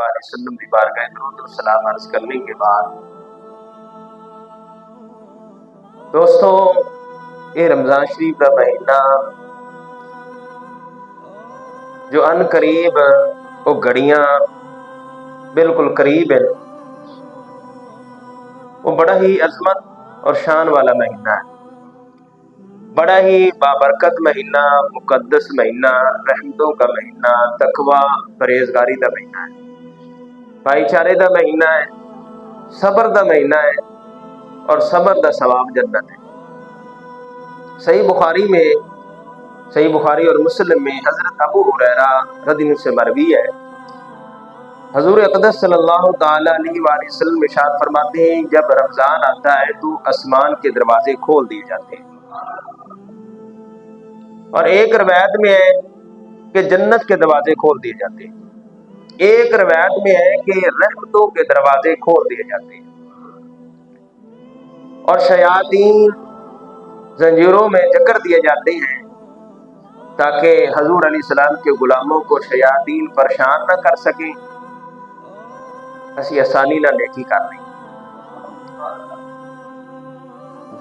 وآلہ وسلم کی بارگاہ درود و سلام عرض کرنے کے بعد دوستو، یہ رمضان شریف کا مہینہ جو ان قریب وہ گھڑیاں بالکل قریب ہیں، وہ بڑا ہی عظمت اور شان والا مہینہ ہے، بڑا ہی بابرکت مہینہ، مقدس مہینہ، رحمتوں کا مہینہ، تقوی پرہیزگاری کا مہینہ ہے، بھائی چارے کا مہینہ ہے، صبر کا مہینہ ہے، اور صبر کا ثواب جنت ہے۔ صحیح بخاری اور مسلم میں حضرت ابو ہریرہ رضی اللہ عنہ سے مروی ہے، حضور اقدس صلی اللہ تعالی علیہ وآلہ وسلم ارشاد فرماتے ہیں، جب رمضان آتا ہے تو آسمان کے دروازے کھول دیے جاتے ہیں، اور ایک روایت میں ہے کہ جنت کے دروازے کھول دیے جاتے ہیں، ایک روایت میں ہے کہ رحمتوں کے دروازے کھول دیے جاتے ہیں، اور شیاطین زنجیروں میں جکڑ دیے جاتے ہیں تاکہ حضور علیہ السلام کے غلاموں کو شیاطین پریشان نہ کر سکیں، اسی آسانی نہ نیکی کر لیں۔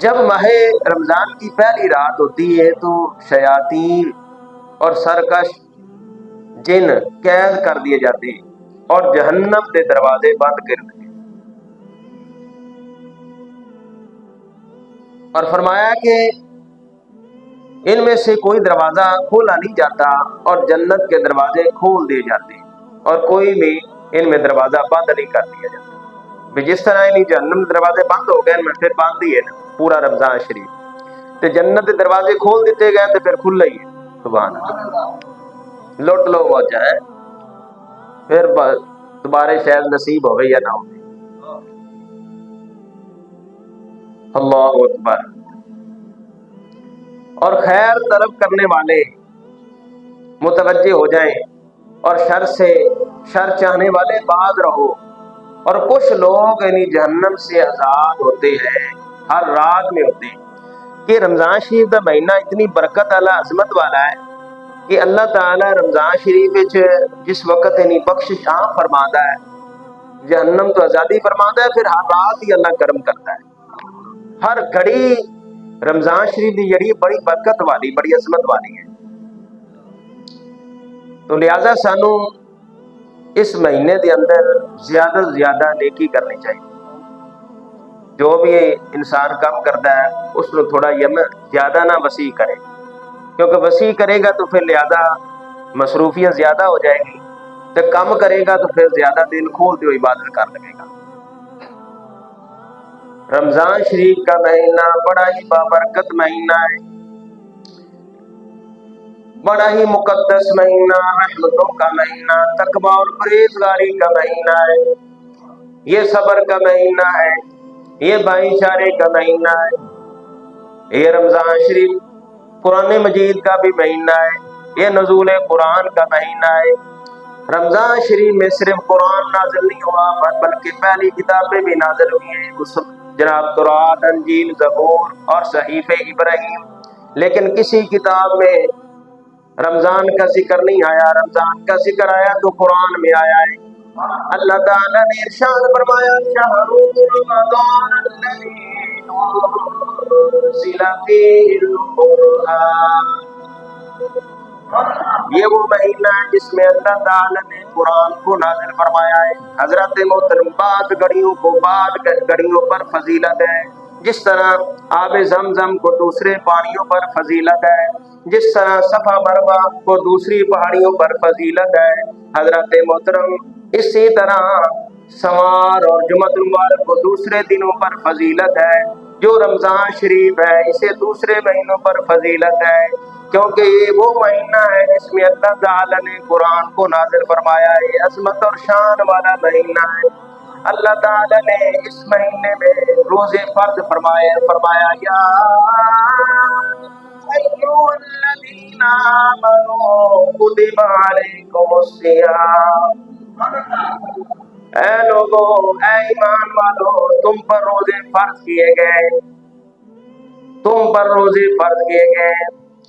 جب ماہ رمضان کی پہلی رات ہوتی ہے تو شیاطین اور سرکش جن قید کر دیے جاتے ہیں اور جہنم کے دروازے بند کر دیے، اور فرمایا کہ ان میں سے کوئی دروازہ کھولا نہیں جاتا اور جنت کے دروازے کھول دیے جاتے ہیں، اور کوئی بھی ان میں دروازہ بند نہیں کر دیا جاتا۔ بھی جس طرح نہیں جہنم دروازے بند ہو گئے میں پھر بند ہی ہے نا پورا رمضان شریف، تو جنت کے دروازے کھول دیتے گئے تو پھر کھلا ہی ہے۔ سبحان اللہ، لوٹ لو ہو جائے پھر دوبارہ شاید نصیب ہوئے یا نہ ہوئے۔ اللہ اکبر۔ اور خیر طلب کرنے والے متوجہ ہو جائیں، اور شر چاہنے والے باز رہو، اور کچھ لوگ یعنی جہنم سے آزاد ہوتے ہیں، ہر رات میں ہوتے ہیں کہ رمضان شریف کا مہینہ اتنی برکت والا عظمت والا ہے کہ اللہ تعالیٰ رمضان شریف جس وقت یعنی بخشش عام فرماتا ہے، جہنم تو آزادی فرماتا ہے، پھر ہر رات ہی اللہ کرم کرتا ہے، ہر گھڑی رمضان شریف کی جڑی بڑی برکت والی بڑی عظمت والی ہے۔ تو لہذا سانو اس مہینے دے اندر زیادہ سے زیادہ نیکی کرنی چاہیے، جو بھی انسان کام کرتا ہے اس کو تھوڑا زیادہ نہ وسیع کرے، کیونکہ وسیع کرے گا تو پھر لہذا مصروفیت زیادہ ہو جائے گی، تو کم کرے گا تو پھر زیادہ دل کھولتے ہوئے عبادت کر لگے گا۔ رمضان شریف کا مہینہ بڑا ہی بابرکت مہینہ ہے، بڑا ہی مقدس مہینہ، رحمتوں کا مہینہ، تقوی اور پرہیزگاری کا مہینہ ہے، یہ صبر کا مہینہ ہے، یہ بھائی چارے کا مہینہ ہے، یہ رمضان شریف قرآن مجید کا بھی مہینہ ہے، یہ نزول قرآن کا مہینہ ہے۔ رمضان شریف میں صرف قرآن نازل نہیں ہوا بلکہ پہلی کتابیں بھی نازل ہوئی ہیں، جناب تورات، انجیل، زبور اور صحیفہ ابراہیم، لیکن کسی کتاب میں رمضان کا ذکر نہیں آیا، رمضان کا ذکر آیا تو قرآن میں آیا ہے۔ اللہ تعالیٰ نے ارشاد فرمایا، شہر رمضان الذی انزل فیہ القرآن، یہ وہ مہینہ ہے جس میں اللہ تعالیٰ نے قرآن کو نازل فرمایا ہے۔ حضرت محترم بعض گھڑیوں پر فضیلت ہے، جس طرح آب زمزم کو دوسرے پانیوں پر فضیلت ہے، جس طرح صفا مروہ کو دوسری پہاڑیوں پر فضیلت ہے، حضرت محترم اسی طرح سوار اور جمعۃ المبارک کو دوسرے دنوں پر فضیلت ہے۔ جو رمضان شریف ہے اسے دوسرے مہینوں پر فضیلت ہے، کیونکہ یہ وہ مہینہ ہے جس میں اللہ تعالیٰ نے قرآن کو نازل فرمایا ہے، عظمت اور شان والا مہینہ ہے۔ اللہ تعالیٰ نے اس مہینے میں روزے فرض فرمایا، یا ایھا الذین آمنوا کتب علیکم الصیام، اے لوگو، اے ایمان والو، تم پر روزے فرض کیے گئے، تم پر روزے فرض کیے گئے،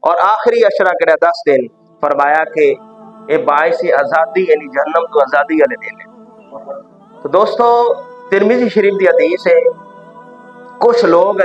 اور آخری اشرا کے 10 دن فرمایا کہ یہ باعث آزادی یعنی جہنم تو آزادی والے دن ہے۔ تو دوستو ترمذی شریف دی حدیث ہے، کچھ لوگ